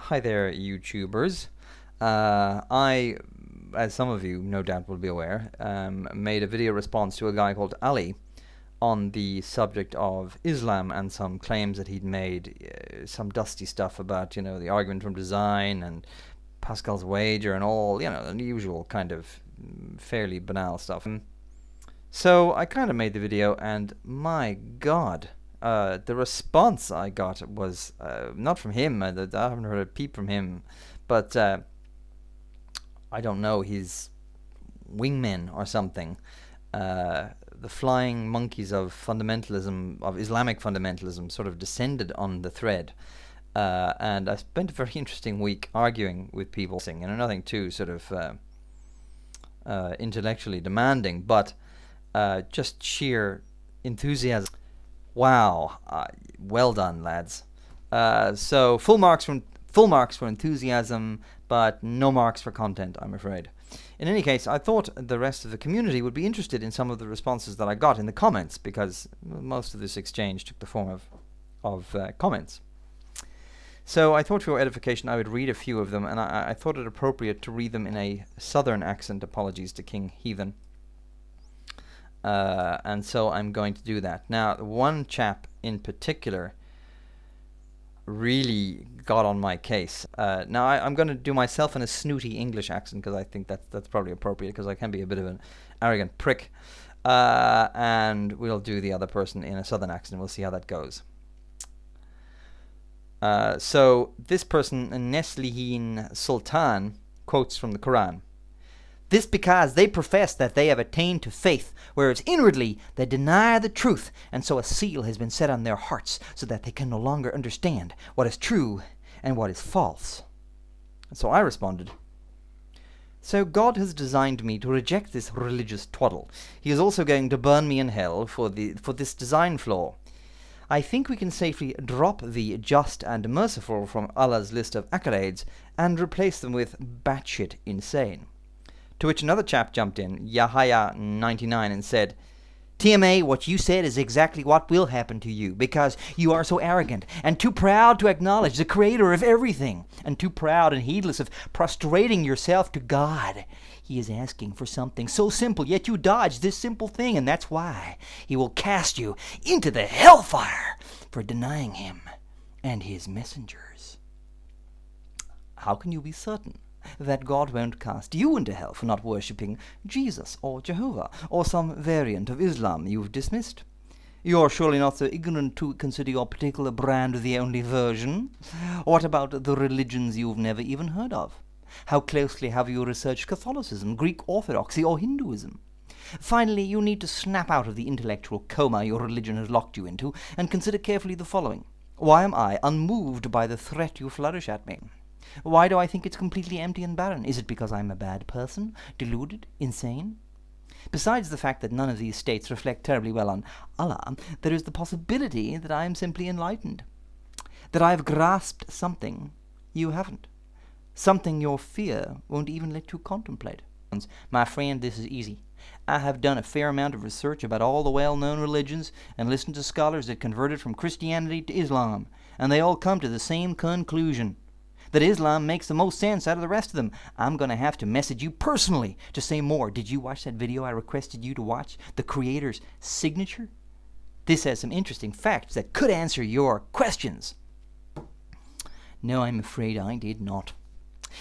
Hi there, YouTubers. As some of you no doubt will be aware, made a video response to a guy called Ali on the subject of Islam and some claims that he'd made, some dusty stuff about, the argument from design and Pascal's wager and all, the usual kind of fairly banal stuff. So I kind of made the video, and my God, the response I got was not from him. I haven't heard a peep from him, but I don't know, he's wingmen or something. The flying monkeys of fundamentalism, of Islamic fundamentalism, sort of descended on the thread. And I spent a very interesting week arguing with people, and nothing too sort of intellectually demanding, but just sheer enthusiasm. Wow, well done, lads. So full marks for enthusiasm, but no marks for content, I'm afraid. In any case, I thought the rest of the community would be interested in some of the responses that I got in the comments, because most of this exchange took the form of comments. So I thought for your edification I would read a few of them, and I thought it appropriate to read them in a southern accent. Apologies to King Heathen. And so I'm going to do that. Now, one chap in particular really got on my case. Now, I'm going to do myself in a snooty English accent, because I think that's probably appropriate, because I can be a bit of an arrogant prick. And we'll do the other person in a southern accent. We'll see how that goes. So this person, Neslihin Sultan, quotes from the Quran. This because they profess that they have attained to faith, whereas inwardly they deny the truth, and so a seal has been set on their hearts, so that they can no longer understand what is true and what is false. And so I responded, so God has designed me to reject this religious twaddle. He is also going to burn me in hell for this design flaw. I think we can safely drop the just and merciful from Allah's list of accolades and replace them with batshit insane. To which another chap jumped in, Yahya99, and said, TMA, what you said is exactly what will happen to you, because you are so arrogant and too proud to acknowledge the creator of everything, and too proud and heedless of prostrating yourself to God. He is asking for something so simple, yet you dodge this simple thing, and that's why he will cast you into the hellfire for denying him and his messengers. How can you be certain that God won't cast you into hell for not worshipping Jesus or Jehovah or some variant of Islam you've dismissed? You're surely not so ignorant to consider your particular brand the only version. What about the religions you've never even heard of? How closely have you researched Catholicism, Greek Orthodoxy, or Hinduism? Finally, you need to snap out of the intellectual coma your religion has locked you into and consider carefully the following. Why am I unmoved by the threat you flourish at me? Why do I think it's completely empty and barren? Is it because I'm a bad person, deluded, insane? Besides the fact that none of these states reflect terribly well on Allah, there is the possibility that I am simply enlightened, that I have grasped something you haven't, something your fear won't even let you contemplate. My friend, this is easy. I have done a fair amount of research about all the well-known religions and listened to scholars that converted from Christianity to Islam, and they all come to the same conclusion, that Islam makes the most sense out of the rest of them. I'm going to have to message you personally to say more. Did you watch that video I requested you to watch? The creator's signature? This has some interesting facts that could answer your questions. No, I'm afraid I did not.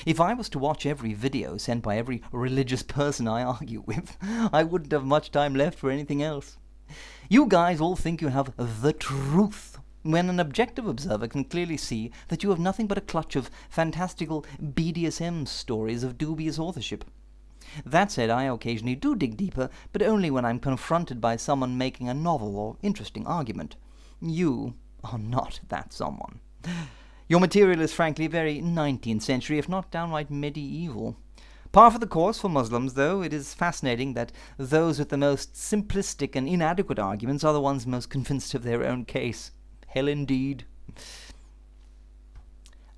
If I was to watch every video sent by every religious person I argue with, I wouldn't have much time left for anything else. You guys all think you have the truth, when an objective observer can clearly see that you have nothing but a clutch of fantastical BDSM stories of dubious authorship. That said, I occasionally do dig deeper, but only when I'm confronted by someone making a novel or interesting argument. You are not that someone. Your material is frankly very 19th century, if not downright medieval. Par for the course for Muslims, though. It is fascinating that those with the most simplistic and inadequate arguments are the ones most convinced of their own case. Hell indeed.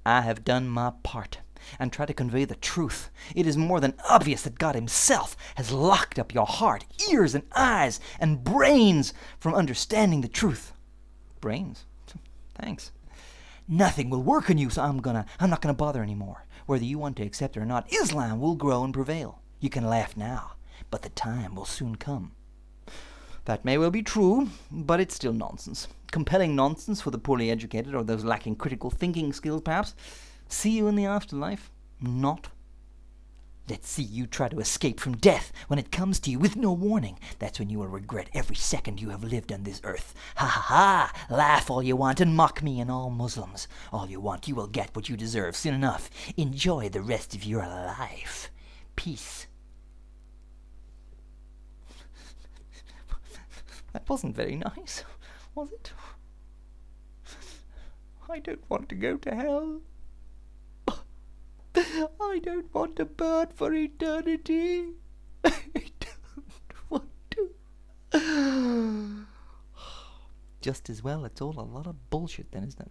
I have done my part and tried to convey the truth. It is more than obvious that God himself has locked up your heart, ears and eyes and brains from understanding the truth. Brains? Thanks. Nothing will work on you, so I'm not gonna bother anymore. Whether you want to accept it or not, Islam will grow and prevail. You can laugh now, but the time will soon come. That may well be true, but it's still nonsense. Compelling nonsense for the poorly educated or those lacking critical thinking skills, perhaps. See you in the afterlife? Not. Let's see you try to escape from death when it comes to you with no warning. That's when you will regret every second you have lived on this earth. Ha ha ha! Laugh all you want and mock me and all Muslims. All you want, you will get what you deserve soon enough. Enjoy the rest of your life. Peace. That wasn't very nice, was it? I don't want to go to hell. I don't want to burn for eternity. I don't want to. Just as well, it's all a lot of bullshit then, isn't it?